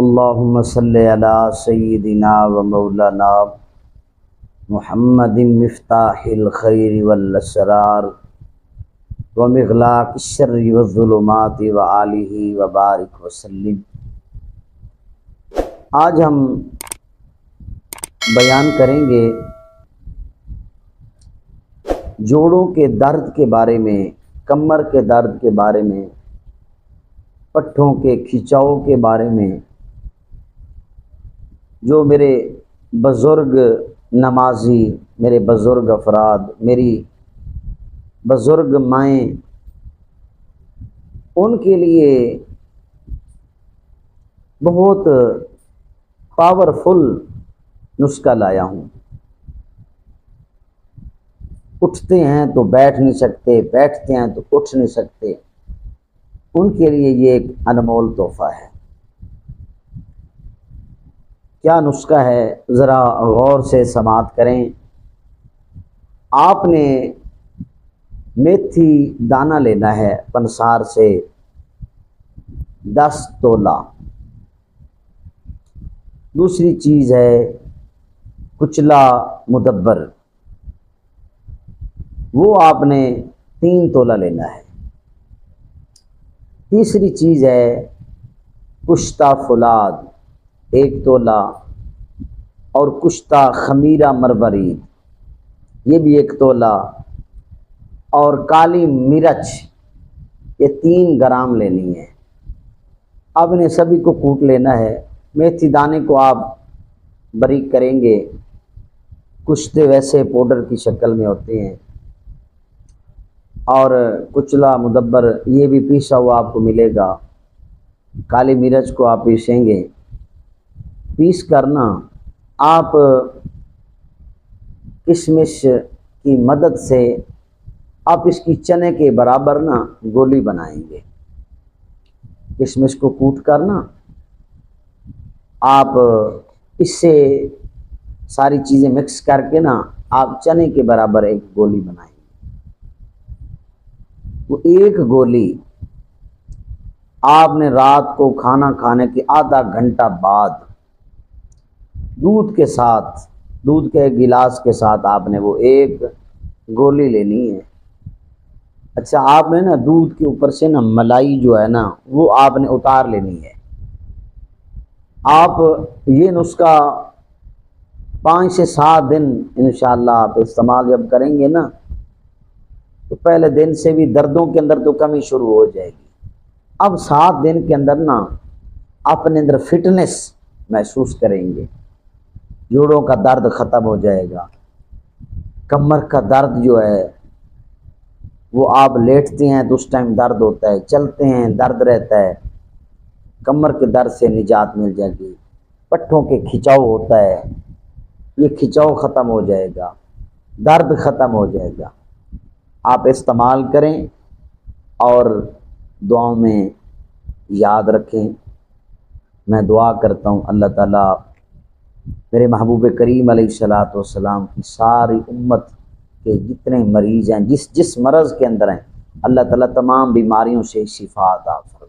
اللہم صلی علی سیدنا و مولانا محمد مفتاح الخیر والاسرار و مغلاق الشر والظلمات و آلہ و بارک وسلم۔ آج ہم بیان کریں گے جوڑوں کے درد کے بارے میں، کمر کے درد کے بارے میں، پٹھوں کے کھچاؤ کے بارے میں۔ جو میرے بزرگ نمازی، میرے بزرگ افراد، میری بزرگ مائیں، ان کے لیے بہت پاورفل نسخہ لایا ہوں۔ اٹھتے ہیں تو بیٹھ نہیں سکتے، بیٹھتے ہیں تو اٹھ نہیں سکتے، ان کے لیے یہ ایک انمول تحفہ ہے۔ کیا نسخہ ہے؟ ذرا غور سے سماعت کریں۔ آپ نے میتھی دانہ لینا ہے پنسار سے 10 تولہ۔ دوسری چیز ہے کچلا مدبر، وہ آپ نے 3 تولہ لینا ہے۔ تیسری چیز ہے کشتہ فولاد 1 تولہ، اور کشتہ خمیرہ مروارید یہ بھی 1 تولہ، اور کالی مرچ یہ 3 گرام لینی ہے۔ اب انہیں سبھی کو کوٹ لینا ہے۔ میتھی دانے کو آپ باریک کریں گے، کشتے ویسے پاؤڈر کی شکل میں ہوتے ہیں، اور کچلا مدبر یہ بھی پیسا ہوا آپ کو ملے گا۔ کالی مرچ کو آپ پیسیں گے، پیس کرنا آپ کشمش کی مدد سے آپ اس کی چنے کے برابر گولی بنائیں گے۔ کشمش کو کوٹ کرنا آپ اس سے ساری چیزیں مکس کر کے آپ چنے کے برابر ایک گولی بنائیں گے۔ وہ ایک گولی آپ نے رات کو کھانا کھانے کے آدھا گھنٹہ بعد دودھ کے ساتھ، دودھ کے گلاس کے ساتھ آپ نے وہ ایک گولی لینی ہے۔ اچھا، آپ نے دودھ کے اوپر سے ملائی جو ہے وہ آپ نے اتار لینی ہے۔ آپ یہ نسخہ 5 سے 7 دن انشاءاللہ آپ استعمال جب کریں گے تو پہلے دن سے بھی دردوں کے اندر تو کمی شروع ہو جائے گی۔ اب 7 دن کے اندر اپنے اندر فٹنس محسوس کریں گے، جوڑوں کا درد ختم ہو جائے گا۔ کمر کا درد جو ہے وہ آپ لیٹتے ہیں تو اس ٹائم درد ہوتا ہے، چلتے ہیں درد رہتا ہے، کمر کے درد سے نجات مل جائے گی۔ پٹھوں کے کھچاؤ ہوتا ہے، یہ کھچاؤ ختم ہو جائے گا، درد ختم ہو جائے گا۔ آپ استعمال کریں اور دعاؤں میں یاد رکھیں۔ میں دعا کرتا ہوں اللہ تعالیٰ میرے محبوب کریم علیہ الصلوۃ والسلام کی ساری امت کے جتنے مریض ہیں، جس مرض کے اندر ہیں، اللہ تعالیٰ تمام بیماریوں سے شفا عطا فرمائے۔